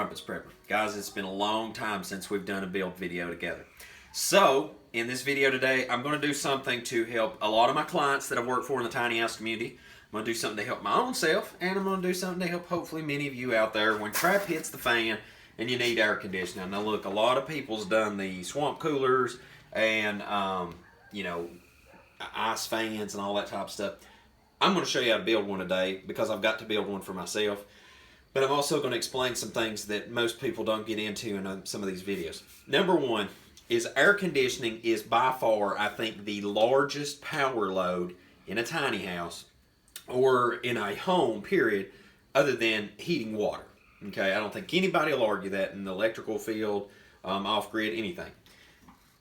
Crumpets Prepper. Guys, it's been a long time since we've done a build video together. So, in this video today, I'm going to do something to help a lot of my clients that I've worked for in the tiny house community. I'm going to do something to help my own self, and I'm going to do something to help hopefully many of you out there when crap hits the fan and you need air conditioning. Now look, a lot of people's done the swamp coolers and, you know, ice fans and all that type of stuff. I'm going to show you how to build one today because I've got to build one for myself. But I'm also going to explain some things that most people don't get into in some of these videos. Number one is air conditioning is by far, I think, the largest power load in a tiny house or in a home, period, other than heating water. Okay, I don't think anybody will argue that in the electrical field, off-grid, anything.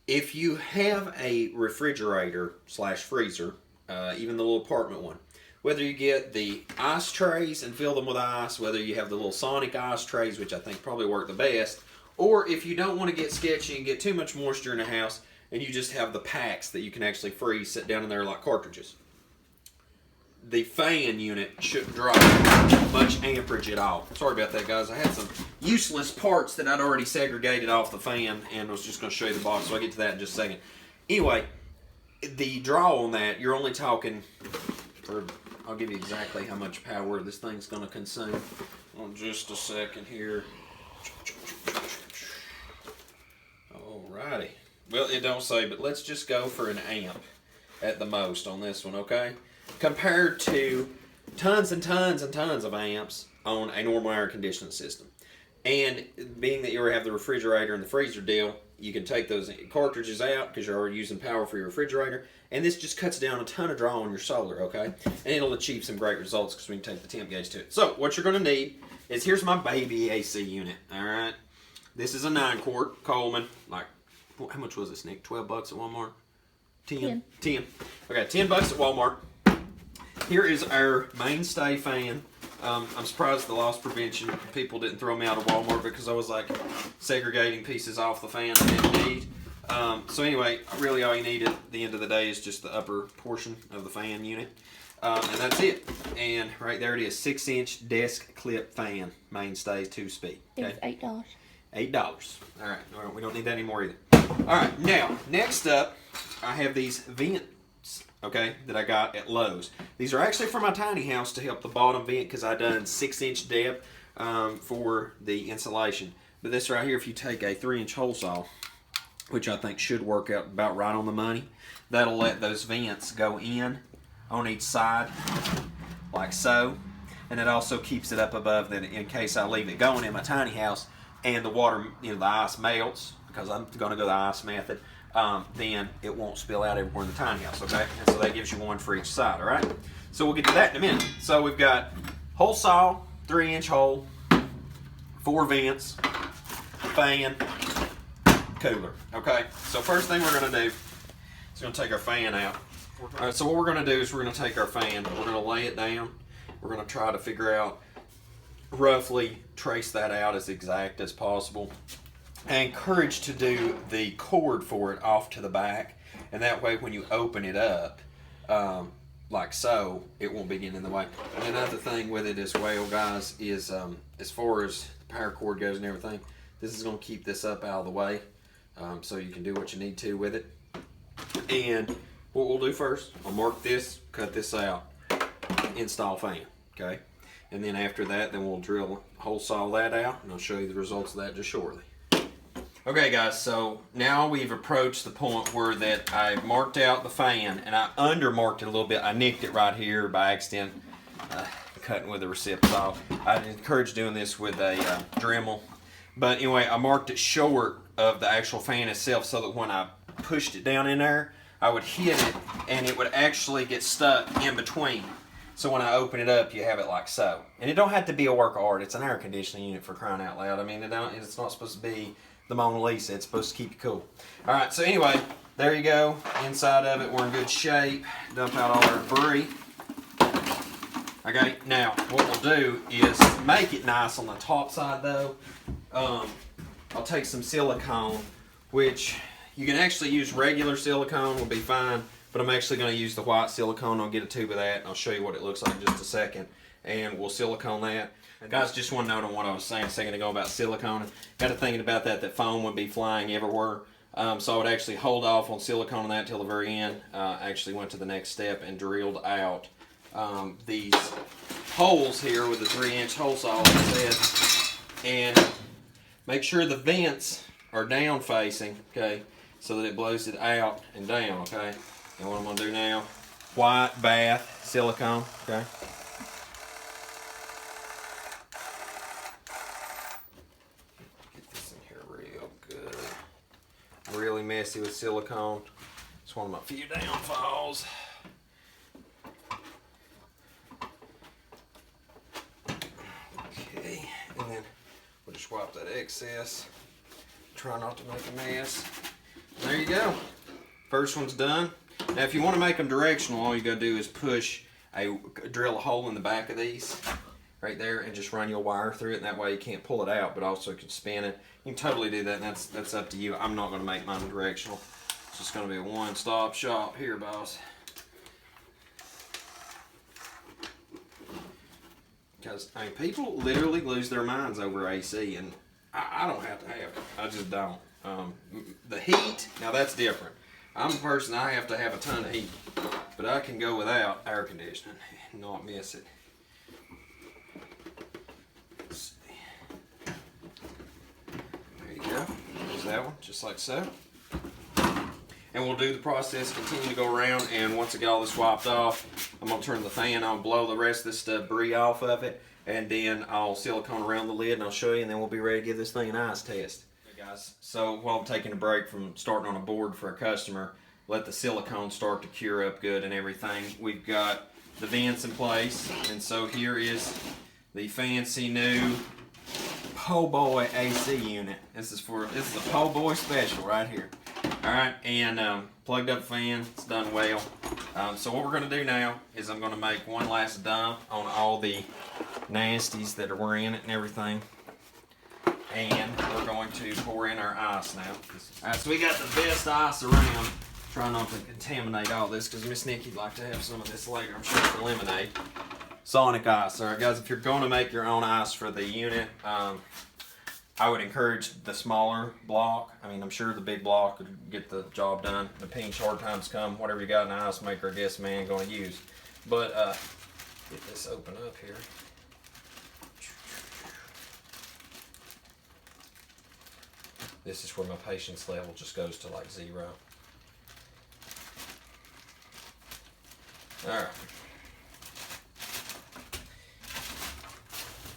If you have a refrigerator slash freezer, even the little apartment one, whether you get the ice trays and fill them with ice, whether you have the little sonic ice trays, which I think probably work the best, or if you don't want to get sketchy and get too much moisture in the house, and you just have the packs that you can actually freeze, sit down in there like cartridges. The fan unit shouldn't draw much amperage at all. Sorry about that, guys. I had some useless parts that I'd already segregated off the fan, and I was just going to show you the box, so I'll get to that in just a second. Anyway, the draw on that, you're only talking for... I'll give you exactly how much power this thing's going to consume on just a second here. Alrighty. Well, it don't say, but let's just go for an amp at the most on this one, okay? Compared to tons and tons and tons of amps on a normal air conditioning system. And being that you already have the refrigerator and the freezer deal, you can take those cartridges out because you're already using power for your refrigerator. And this just cuts down a ton of draw on your solar, okay? And it'll achieve some great results because we can take the temp gauge to it. So what you're going to need is, here's my baby AC unit, all right? This is a 9-quart Coleman. Like, how much was this, Nick? 12 bucks at Walmart? 10? 10. Okay, 10 bucks at Walmart. Here is our mainstay fan. I'm surprised the loss prevention people didn't throw me out of Walmart because I was like segregating pieces off the fan I didn't need. So anyway, really all you need at the end of the day is just the upper portion of the fan unit. And that's it. And right there it is, 6-inch desk clip fan, mainstay, 2-speed. Okay? It's $8. $8. All right, we don't need that anymore either. All right, now, next up, I have these vents, okay, that I got at Lowe's. These are actually for my tiny house to help the bottom vent because I done 6-inch depth for the insulation. But this right here, if you take a 3-inch hole saw, which I think should work out about right on the money, that'll let those vents go in on each side, like so. And it also keeps it up above that in case I leave it going in my tiny house and the water, you know, the ice melts, because I'm going to go the ice method, then it won't spill out everywhere in the tiny house, okay? And so that gives you one for each side, all right? So we'll get to that in a minute. So we've got hole saw, 3-inch hole, 4 vents, fan, cooler, okay? So first thing we're going to do is going to take our fan out. All right, so what we're going to do is we're going to take our fan, we're going to lay it down, we're going to try to figure out, roughly trace that out as exact as possible. I encourage to do the cord for it off to the back, and that way when you open it up, like so, it won't be getting in the way. And another thing with it as well, guys, is as far as the power cord goes and everything, this is going to keep this up out of the way, so you can do what you need to with it. And what we'll do first, I'll mark this, cut this out, install fan, okay? And then after that, then we'll drill, hole saw that out, and I'll show you the results of that just shortly. Okay guys, so now we've approached the point where that I marked out the fan, and I undermarked it a little bit. I nicked it right here by accident, cutting with a recip saw. I'd encourage doing this with a Dremel. But anyway, I marked it short of the actual fan itself so that when I pushed it down in there, I would hit it and it would actually get stuck in between. So when I open it up, you have it like so. And it don't have to be a work of art. It's an air conditioning unit, for crying out loud. I mean, it's not supposed to be the Mona Lisa. It's supposed to keep you cool. All right, so anyway, there you go. Inside of it, we're in good shape. Dump out all our debris. Okay, now what we'll do is make it nice on the top side though. I'll take some silicone, which you can actually use regular silicone, will be fine. But I'm actually going to use the white silicone. I'll get a tube of that, and I'll show you what it looks like in just a second. and we'll silicone that. And guys, just one note on what I was saying a second ago about silicone. Got to thinking about that foam would be flying everywhere. So I would actually hold off on siliconing that till the very end. Actually went to the next step and drilled out these holes here with a 3-inch hole saw, like I said, and make sure the vents are down facing, okay, so that it blows it out and down, okay. And what I'm going to do now, white bath silicone, okay. Get this in here real good. Really messy with silicone. It's one of my few downfalls. Okay, and then we'll just wipe that excess. Try not to make a mess. There you go. First one's done. Now if you want to make them directional, all you gotta do is drill a hole in the back of these right there and just run your wire through it, and that way you can't pull it out, but also you can spin it. You can totally do that, and that's up to you. I'm not gonna make mine directional. It's just gonna be a one-stop shop here, boss. Because I mean, people literally lose their minds over AC, and I don't have to have it. I just don't. The heat, now that's different. I'm a person, I have to have a ton of heat, but I can go without air conditioning and not miss it. Let's see. There you go. There's that one, just like so. And we'll do the process, continue to go around, and once I get all this wiped off, I'm going to turn the fan on, blow the rest of this debris off of it, and then I'll silicone around the lid, and I'll show you, and then we'll be ready to give this thing an ice test. Okay, guys, so while I'm taking a break from starting on a board for a customer, let the silicone start to cure up good and everything. We've got the vents in place, and so here is the fancy new Po' Boy AC unit. This is a Po' Boy special right here. Alright, and plugged up fan, it's done well. So what we're going to do now is I'm going to make one last dump on all the nasties that were in it and everything. And we're going to pour in our ice now. Alright, so we got the best ice around. Try not to contaminate all this because Miss Nikki'd like to have some of this later, I'm sure, for lemonade. Sonic ice. Alright guys, if you're going to make your own ice for the unit, I would encourage the smaller block. I mean, I'm sure the big block would get the job done. The pinch, hard times come, whatever you got in the ice maker, I guess, man, going to use. But, get this open up here. This is where my patience level just goes to like 0. Alright.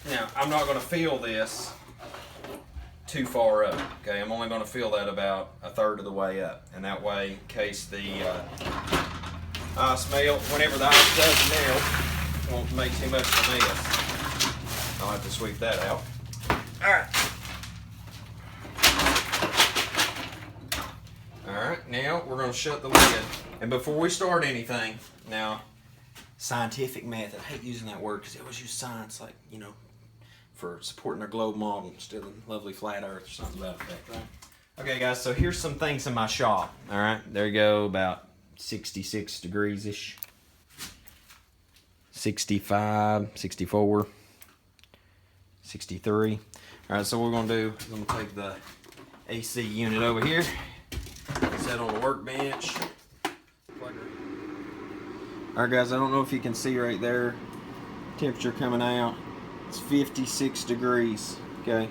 Now, I'm not going to fill this too far up, okay? I'm only going to fill that about a third of the way up, and that way, in case the ice melt, whenever the ice does melt, it won't make too much of a mess. I'll have to sweep that out. Alright. Alright, now we're going to shut the lid. And before we start anything, now, scientific method, I hate using that word because they always use science, like, you know, for supporting their globe model instead of lovely flat earth or something about that, right? Okay guys, so here's some things in my shop. Alright, there you go, about 66 degrees-ish. 65, 64, 63. Alright, so what we're going to do is I'm going to take the AC unit over here, set on the workbench. Alright guys, I don't know if you can see right there, temperature coming out. It's 56 degrees, okay?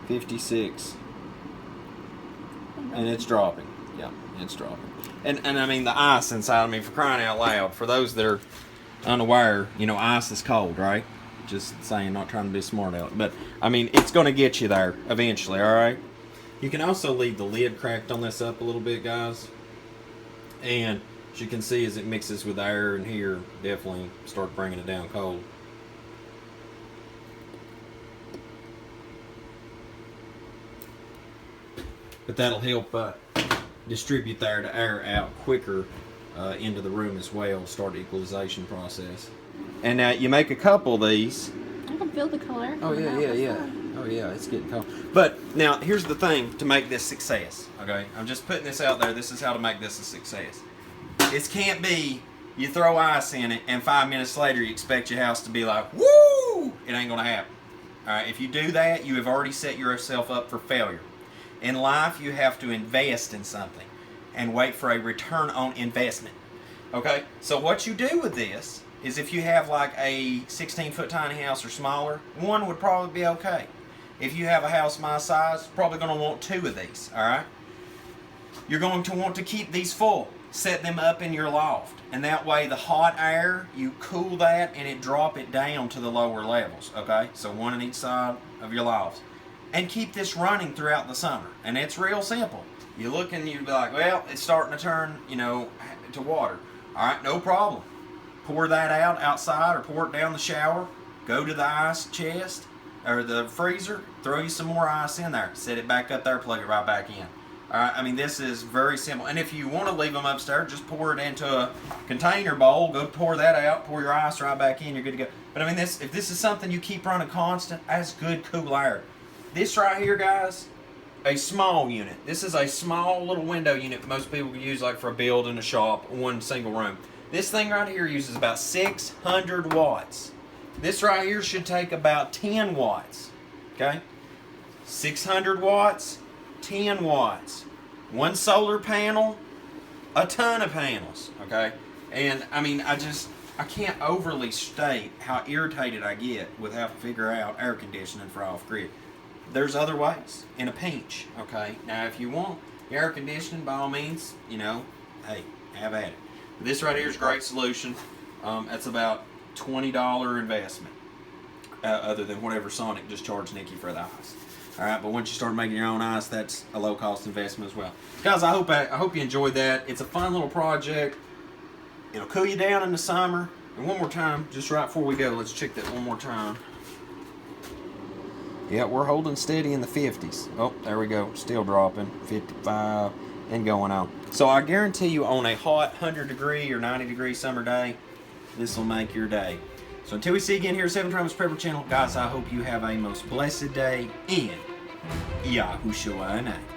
56. And it's dropping. Yeah, it's dropping. And I mean, the ice inside, I mean, for crying out loud, for those that are unaware, you know, ice is cold, right? Just saying, not trying to be smart out. But, I mean, it's going to get you there eventually, all right? You can also leave the lid cracked on this up a little bit, guys. And as you can see, as it mixes with air in here, definitely start bringing it down cold. But that'll help distribute the air out quicker into the room as well, start the equalization process. And now you make a couple of these. I can feel the color. Oh yeah. Oh yeah, it's getting cold. But now here's the thing to make this success. Okay, I'm just putting this out there. This is how to make this a success. This can't be You throw ice in it, and 5 minutes later you expect your house to be like, woo! It ain't gonna happen. All right, if you do that, you have already set yourself up for failure. In life, you have to invest in something and wait for a return on investment. Okay, so what you do with this is if you have like a 16-foot tiny house or smaller, one would probably be okay. If you have a house my size, probably going to want 2 of these, all right? You're going to want to keep these full. Set them up in your loft. And that way the hot air, you cool that and it drop it down to the lower levels, okay? So one on each side of your lofts. And keep this running throughout the summer. And it's real simple. You look and you'd be like, well, it's starting to turn, to water. All right, no problem. Pour that out outside or pour it down the shower. Go to the ice chest or the freezer. Throw you some more ice in there. Set it back up there. Plug it right back in. All right, I mean, this is very simple. And if you want to leave them upstairs, just pour it into a container bowl. Go pour that out. Pour your ice right back in. You're good to go. But I mean, if this is something you keep running constant, that's good cool air. This right here, guys, a small unit. This is a small little window unit most people use like for a building, a shop, one single room. This thing right here uses about 600 watts. This right here should take about 10 watts. Okay? 600 watts, 10 watts. One solar panel, a ton of panels. Okay? And I mean, I can't overly state how irritated I get with having to figure out air conditioning for off-grid. There's other ways in a pinch, okay? Now, if you want air conditioning, by all means, hey, have at it. But this right here is a great solution. That's about $20 investment, other than whatever Sonic just charged Nikki for the ice. All right, but once you start making your own ice, that's a low-cost investment as well. Guys, I hope you enjoyed that. It's a fun little project. It'll cool you down in the summer. And one more time, just right before we go, let's check that one more time. Yeah, we're holding steady in the 50s. Oh, there we go. Still dropping. 55 and going on. So I guarantee you on a hot 100-degree or 90-degree summer day, this will make your day. So until we see you again here at 7 Times Prepper Channel, guys, I hope you have a most blessed day in Yahushua name.